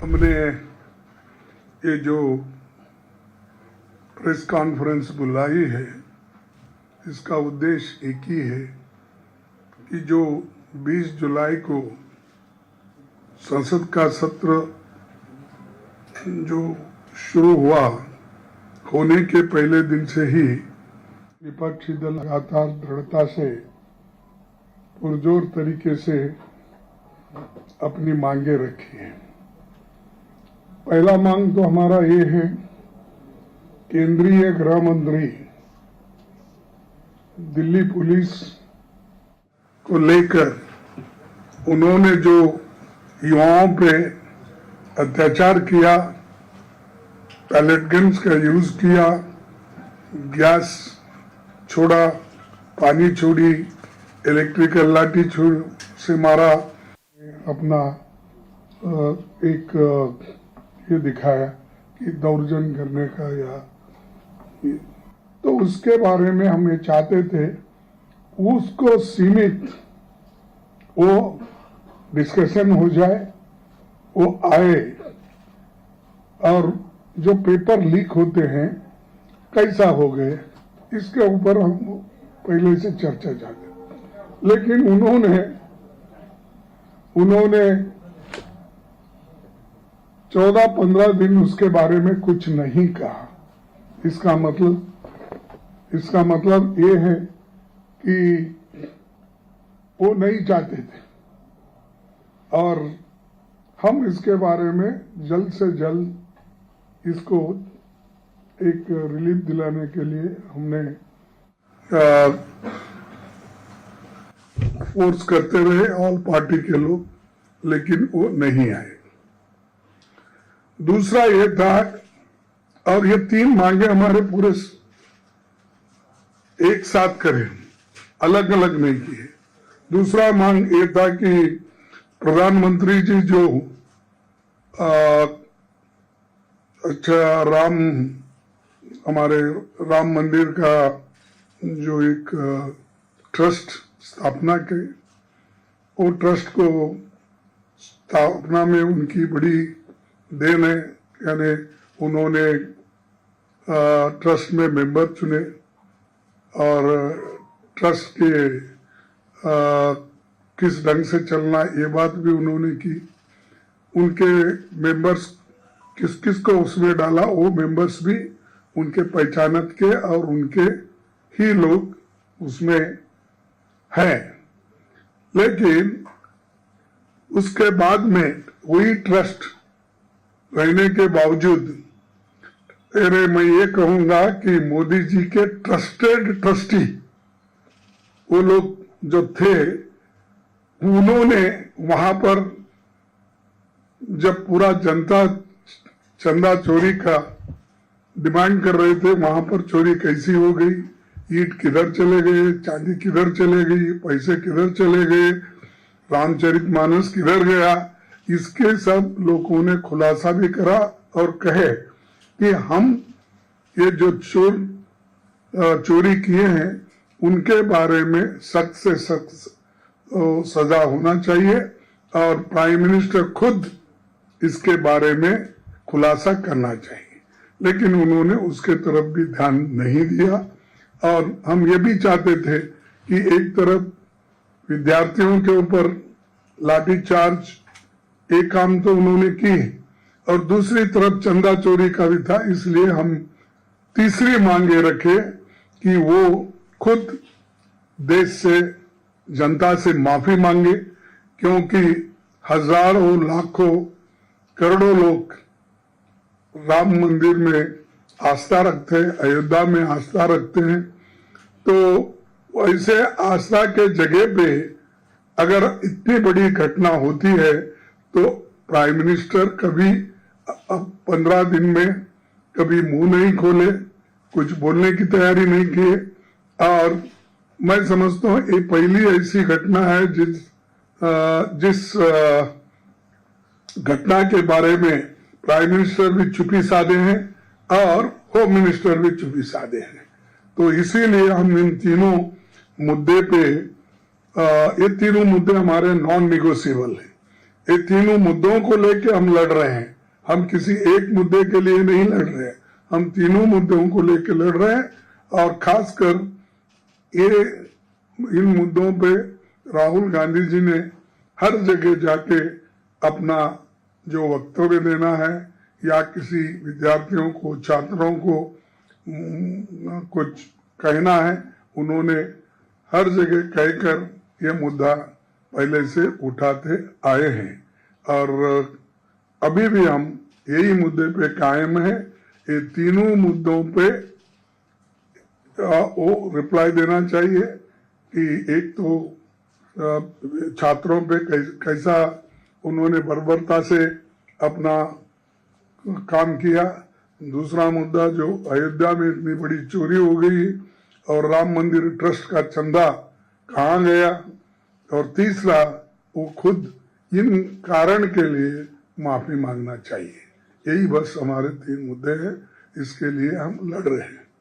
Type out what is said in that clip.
हमने ये जो प्रेस कॉन्फ्रेंस बुलाई है, इसका उद्देश्य एक ही है कि जो 20 जुलाई को संसद का सत्र जो शुरू हुआ, होने के पहले दिन से ही विपक्षी दल लगातार दृढ़ता से पुरजोर तरीके से अपनी मांगे रखी है। पहला मांग तो हमारा ये है, केंद्रीय गृह मंत्री दिल्ली पुलिस को लेकर उन्होंने जो युवाओं पे अत्याचार किया, पैलेट गन्स का यूज किया, गैस छोड़ा, पानी छोड़ी, इलेक्ट्रिकल लाठी से मारा, अपना एक ये दिखाया कि दौर्जन्य करने का, या तो उसके बारे में हम ये चाहते थे उसको सीमित वो डिस्कशन हो जाए, वो आए, और जो पेपर लीक होते हैं कैसा हो गए इसके ऊपर हम पहले से चर्चा चाहते। लेकिन उन्होंने 14-15 दिन उसके बारे में कुछ नहीं कहा। इसका मतलब ये है कि वो नहीं चाहते थे, और हम इसके बारे में जल्द से जल्द इसको एक रिलीफ दिलाने के लिए हमने फोर्स करते रहे ऑल पार्टी के लोग, लेकिन वो नहीं आए। दूसरा ये था, और ये 3 मांगे हमारे पूरे एक साथ करें, अलग अलग नहीं किए। दूसरा मांग ये था कि प्रधानमंत्री जी जो हमारे राम मंदिर का जो एक ट्रस्ट स्थापना के, वो ट्रस्ट को स्थापना में उनकी बड़ी देन है। यानी उन्होंने ट्रस्ट में मेंबर चुने और ट्रस्ट के किस ढंग से चलना, ये बात भी उन्होंने की। उनके मेंबर्स किस किस को उसमें डाला, वो मेंबर्स भी उनके पहचानत के और उनके ही लोग उसमें हैं। लेकिन उसके बाद में वही ट्रस्ट रहने के बावजूद मैं ये कहूंगा कि मोदी जी के ट्रस्टेड ट्रस्टी वो लोग जो थे, उन्होंने वहां पर जब पूरा जनता चंदा चोरी का डिमांड कर रहे थे, वहां पर चोरी कैसी हो गई, ईंट किधर चले गए, चांदी किधर चले गई, पैसे किधर चले गए, रामचरितमानस किधर गया, इसके सब लोगों ने खुलासा भी करा और कहे कि हम ये जो चोरी किए हैं उनके बारे में सख्त से सख्त सजा होना चाहिए, और प्राइम मिनिस्टर खुद इसके बारे में खुलासा करना चाहिए। लेकिन उन्होंने उसके तरफ भी ध्यान नहीं दिया। और हम ये भी चाहते थे कि एक तरफ विद्यार्थियों के ऊपर लाठीचार्ज, एक काम तो उन्होंने की, और दूसरी तरफ चंदा चोरी का भी था। इसलिए हम तीसरी मांगे रखे कि वो खुद देश से, जनता से माफी मांगे, क्योंकि हजारों लाखों करोड़ों लोग राम मंदिर में आस्था रखते हैं, अयोध्या में आस्था रखते हैं। तो ऐसे आस्था के जगह पे अगर इतनी बड़ी घटना होती है तो प्राइम मिनिस्टर कभी 15 दिन में कभी मुंह नहीं खोले, कुछ बोलने की तैयारी नहीं किए। और मैं समझता हूँ ये पहली ऐसी घटना है जिस घटना के बारे में प्राइम मिनिस्टर भी चुप्पी साधे हैं और होम मिनिस्टर भी चुप्पी साधे हैं। तो इसीलिए हम इन तीनों मुद्दे पे ये तीनों मुद्दे हमारे नॉन निगोशिएबल हैं। ये तीनों मुद्दों को लेके हम लड़ रहे हैं। हम किसी एक मुद्दे के लिए नहीं लड़ रहे हैं, हम तीनों मुद्दों को लेकर लड़ रहे हैं। और खासकर ये इन मुद्दों पे राहुल गांधी जी ने हर जगह जाके अपना जो वक्तव्य देना है या किसी विद्यार्थियों को, छात्रों को कुछ कहना है, उन्होंने हर जगह कहकर ये मुद्दा पहले से उठाते आए हैं। और अभी भी हम यही मुद्दे पे कायम है। ये तीनों मुद्दों पे वो रिप्लाई देना चाहिए कि एक तो छात्रों पे कैसा उन्होंने बर्बरता से अपना काम किया, दूसरा मुद्दा जो अयोध्या में इतनी बड़ी चोरी हो गई और राम मंदिर ट्रस्ट का चंदा कहाँ गया, और तीसरा वो खुद इन कारण के लिए माफी मांगना चाहिए। यही बस हमारे तीन मुद्दे हैं, इसके लिए हम लड़ रहे हैं।